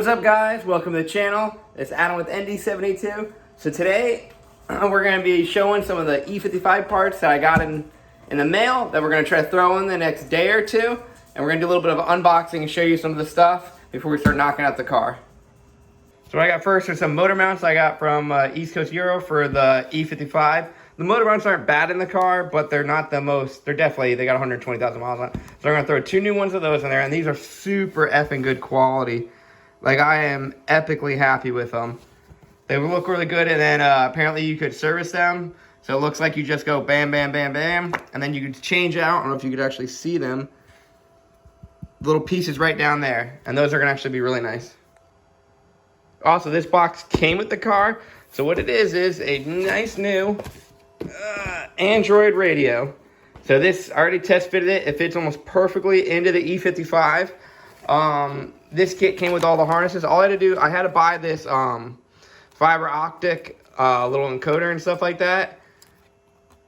What's up, guys? Welcome to the channel. It's Adam with ND72. So today we're going to be showing some of the E55 parts that I got in the mail that we're going to try to throw in the next day or two. And we're going to do a little bit of unboxing and show you some of the stuff before we start knocking out the car. So what I got first are some motor mounts I got from East Coast Euro for the E55. The motor mounts aren't bad in the car, but they're not the most, they got 120,000 miles on it. So I'm going to throw 2 new ones of those in there, and these are super effing good quality. Like, I am epically happy with them. They look really good, and then apparently you could service them. So it looks like you just go bam, bam, bam, bam, and then you could change out. I don't know if you could actually see them. Little pieces right down there, and those are going to actually be really nice. Also, this box came with the car, so what it is a nice new Android radio. So this, I already test fitted it. It fits almost perfectly into the E55. This kit came with all the harnesses. All I had to do, I had to buy this fiber optic little encoder and stuff like that.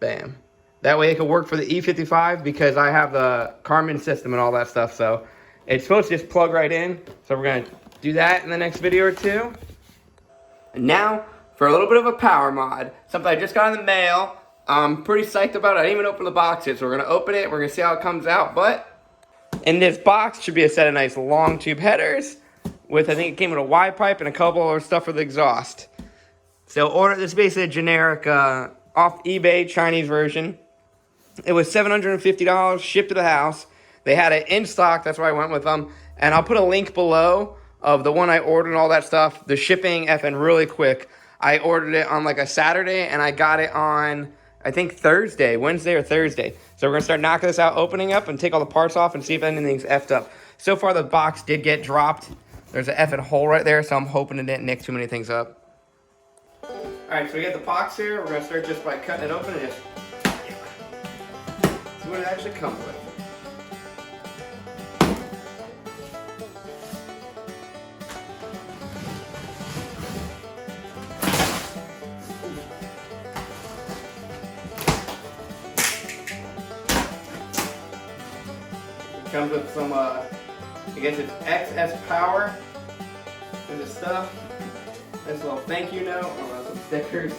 Bam. That way it could work for the E55 because I have the Garmin system and all that stuff. So it's supposed to just plug right in. So we're going to do that in the next video or two. And now for a little bit of a power mod. Something I just got in the mail. I'm pretty psyched about it. I didn't even open the box yet. So we're going to open it. We're going to see how it comes out. But in this box should be a set of nice Longtube headers with, I think it came with a Y pipe and a couple of stuff for the exhaust. So this is basically a generic off eBay Chinese version. It was $750 shipped to the house. They had it in stock, that's why I went with them. And I'll put a link below of the one I ordered and all that stuff. The shipping effing really quick. I ordered it on like a Saturday and I got it on, I think Wednesday or Thursday. So we're going to start knocking this out, opening up, and take all the parts off and see if anything's effed up. So far, the box did get dropped. There's an effing hole right there, so I'm hoping it didn't nick too many things up. Alright, so we got the box here. We're going to start just by cutting it open and just see what it actually comes with. Comes with some, I guess it's XS Power and the stuff. This little thank you note, some stickers.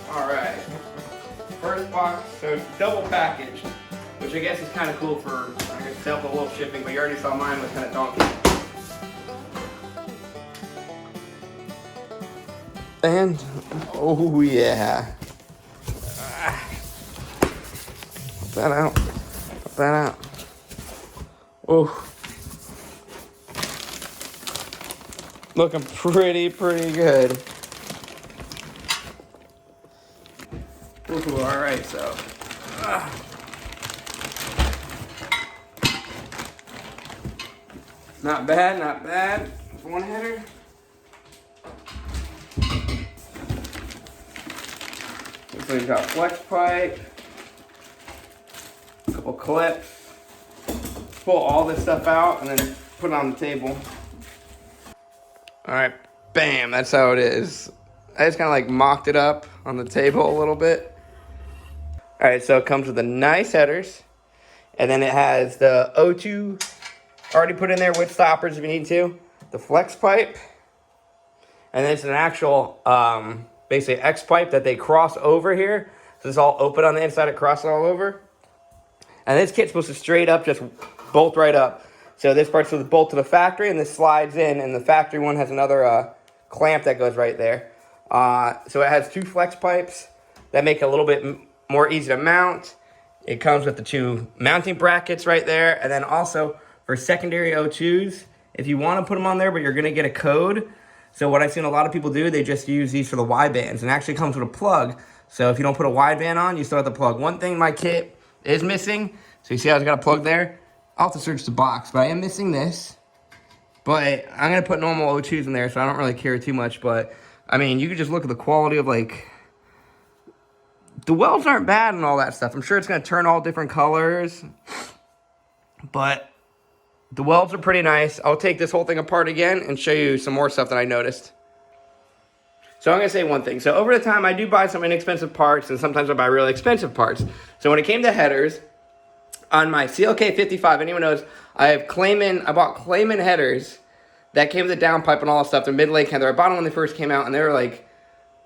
Alright, first box, so it's double packaged, which I guess is kind of cool for, I guess, self-a-wolf shipping, but you already saw mine was kind of donkey. And, oh yeah. Pop that out. Pop that out. Oh. Looking pretty good. Ooh, alright, so. Not bad, not bad. One header. So we've got flex pipe. Couple clips, pull all this stuff out and then put it on the table. Alright, bam, that's how it is. I just kind of like mocked it up on the table a little bit. Alright, so it comes with the nice headers, and then it has the O2 already put in there with stoppers if you need to, the flex pipe, and then it's an actual basically X pipe that they cross over here. So it's all open on the inside, it crosses all over. And this kit's supposed to straight up just bolt right up. So this part's supposed to bolt to the factory, and this slides in, and the factory one has another clamp that goes right there. So it has 2 flex pipes that make it a little bit more easy to mount. It comes with the 2 mounting brackets right there, and then also for secondary O2s, if you want to put them on there, but you're going to get a code. So what I've seen a lot of people do, they just use these for the Y bands, and it actually comes with a plug. So if you don't put a Y band on, you still have the plug. One thing my kit is missing, so you see how it's got a plug there? I'll have to search the box, but I am missing this. But I'm going to put normal O2s in there, so I don't really care too much. But, I mean, you can just look at the quality of, like, the welds aren't bad and all that stuff. I'm sure it's going to turn all different colors. But the welds are pretty nice. I'll take this whole thing apart again and show you some more stuff that I noticed. So I'm going to say one thing. So over the time, I do buy some inexpensive parts, and sometimes I buy really expensive parts. So when it came to headers, On my CLK 55, anyone knows, I bought Clayman headers that came with the downpipe and all that stuff. They're mid-lake header. I bought them when they first came out, and they were like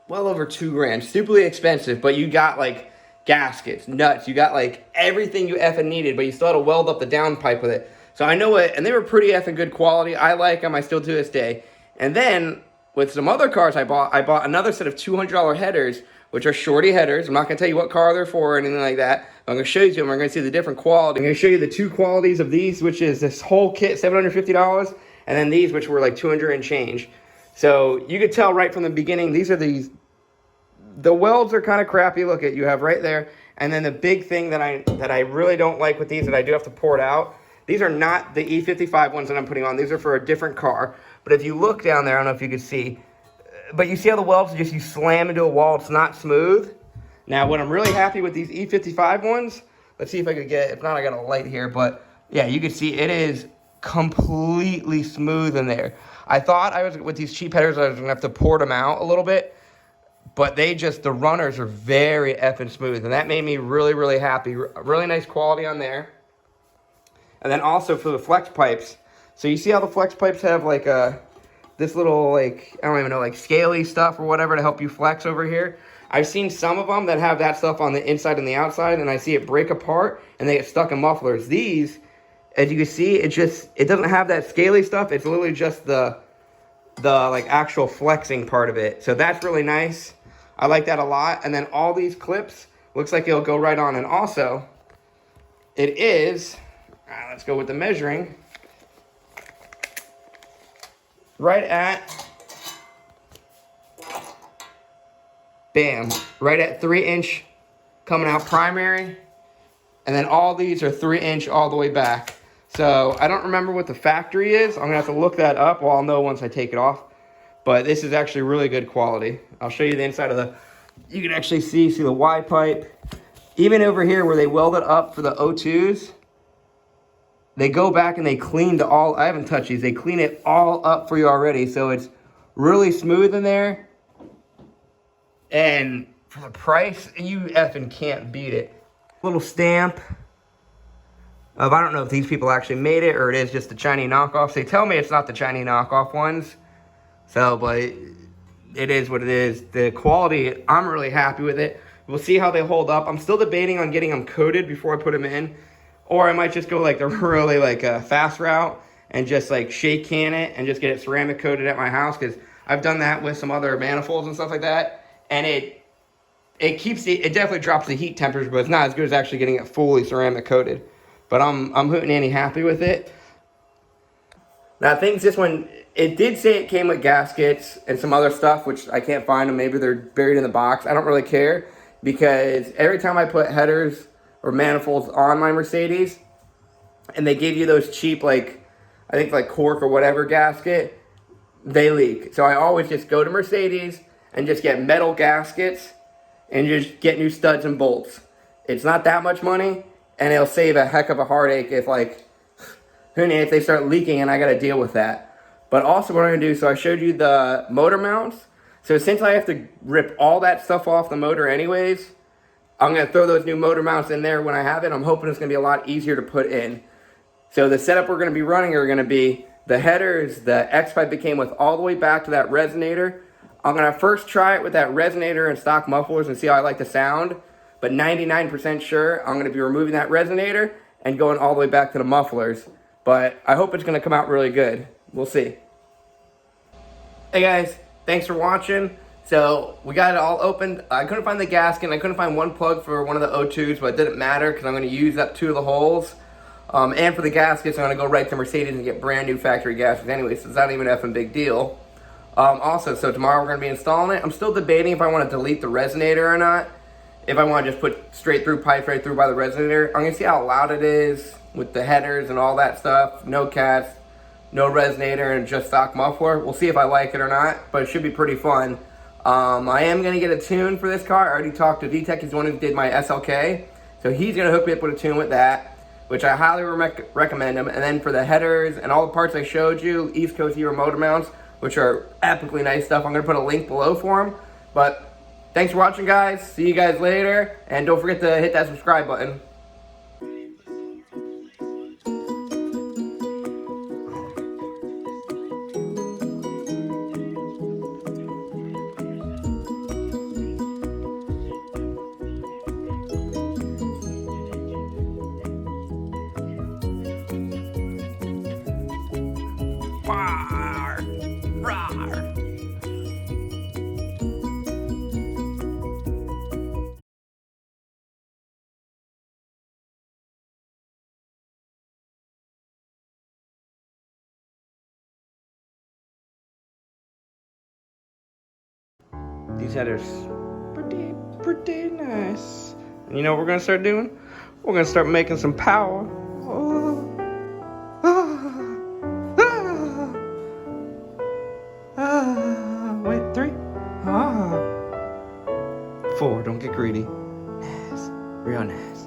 well over $2,000. Stupidly expensive, but you got like gaskets, nuts. You got like everything you effing needed, but you still had to weld up the downpipe with it. So I know it, and they were pretty effing good quality. I like them. I still do this day. And then with some other cars I bought another set of $200 headers, which are shorty headers. I'm not going to tell you what car they're for or anything like that. I'm going to show you them. We're going to see the different quality. I'm going to show you the two qualities of these, which is this whole kit, $750, and then these, which were like $200 and change. So you could tell right from the beginning, the welds are kind of crappy. Look at you have right there. And then the big thing that I really don't like with these, that I do have to pour it out, these are not the E55 ones that I'm putting on. These are for a different car. But if you look down there, I don't know if you can see, but you see how the welds you slam into a wall. It's not smooth. Now, what I'm really happy with these E55 ones, let's see if I could get, if not, I got a light here, but yeah, you can see it is completely smooth in there. I thought with these cheap headers, I was gonna have to pour them out a little bit, but the runners are very effing smooth, and that made me really, really happy. Really nice quality on there. And then also for the flex pipes, so you see how the flex pipes have like this little, like, I don't even know, like scaly stuff or whatever to help you flex over here. I've seen some of them that have that stuff on the inside and the outside, and I see it break apart and they get stuck in mufflers. These, as you can see, it doesn't have that scaly stuff. It's literally just the like actual flexing part of it. So that's really nice. I like that a lot. And then all these clips, looks like it'll go right on. And also, it is, let's go with the measuring, right at, bam, right at 3-inch coming out primary. And then all these are 3-inch all the way back. So I don't remember what the factory is. I'm going to have to look that up. Well, I'll know once I take it off. But this is actually really good quality. I'll show you the inside of the, you can actually see the Y pipe. Even over here where they weld it up for the O2s, they go back and they cleaned all, I haven't touched these, they clean it all up for you already. So it's really smooth in there. And for the price, you effing can't beat it. Little stamp of, I don't know if these people actually made it or it is just the Chinese knockoffs. They tell me it's not the Chinese knockoff ones. So, but it is what it is. The quality, I'm really happy with it. We'll see how they hold up. I'm still debating on getting them coated before I put them in. Or I might just go like the really fast route and just like shake can it and just get it ceramic coated at my house. Because I've done that with some other manifolds and stuff like that. And it definitely drops the heat temperatures, but it's not as good as actually getting it fully ceramic coated. But I'm hootenanny happy with it. Now, things this one, it did say it came with gaskets and some other stuff, which I can't find them. Maybe they're buried in the box. I don't really care, because every time I put headers or manifolds on my Mercedes, and they give you those cheap, like, I think like cork or whatever gasket, they leak. So I always just go to Mercedes and just get metal gaskets and just get new studs and bolts. It's not that much money, and it'll save a heck of a heartache if they start leaking and I got to deal with that. But also what I'm going to do, so I showed you the motor mounts. So since I have to rip all that stuff off the motor anyways, I'm going to throw those new motor mounts in there when I have it. I'm hoping it's going to be a lot easier to put in. So the setup we're going to be running are going to be the headers, the X-pipe that came with all the way back to that resonator. I'm going to first try it with that resonator and stock mufflers and see how I like the sound. But 99% sure I'm going to be removing that resonator and going all the way back to the mufflers. But I hope it's going to come out really good. We'll see. Hey guys, thanks for watching. So we got it all opened. I couldn't find the gasket. I couldn't find one plug for one of the O2s, but it didn't matter because I'm going to use up 2 of the holes. And for the gaskets, I'm going to go right to Mercedes and get brand new factory gaskets anyway, so it's not even an effing big deal. Also, so tomorrow we're going to be installing it. I'm still debating if I want to delete the resonator or not. If I want to just put straight through pipe right through by the resonator. I'm going to see how loud it is with the headers and all that stuff. No cats, no resonator, and just stock muffler. We'll see if I like it or not, but it should be pretty fun. I am going to get a tune for this car. I already talked to D-Tech. He's the one who did my SLK. So he's going to hook me up with a tune with that, which I highly recommend him. And then for the headers and all the parts I showed you, East Coast Hero motor mounts, which are epically nice stuff. I'm going to put a link below for them. But thanks for watching, guys. See you guys later. And don't forget to hit that subscribe button. These headers pretty nice. And you know what we're gonna start doing? We're gonna start making some power. Oh. Wait, 3. 4. Don't get greedy. Nice. Real nice.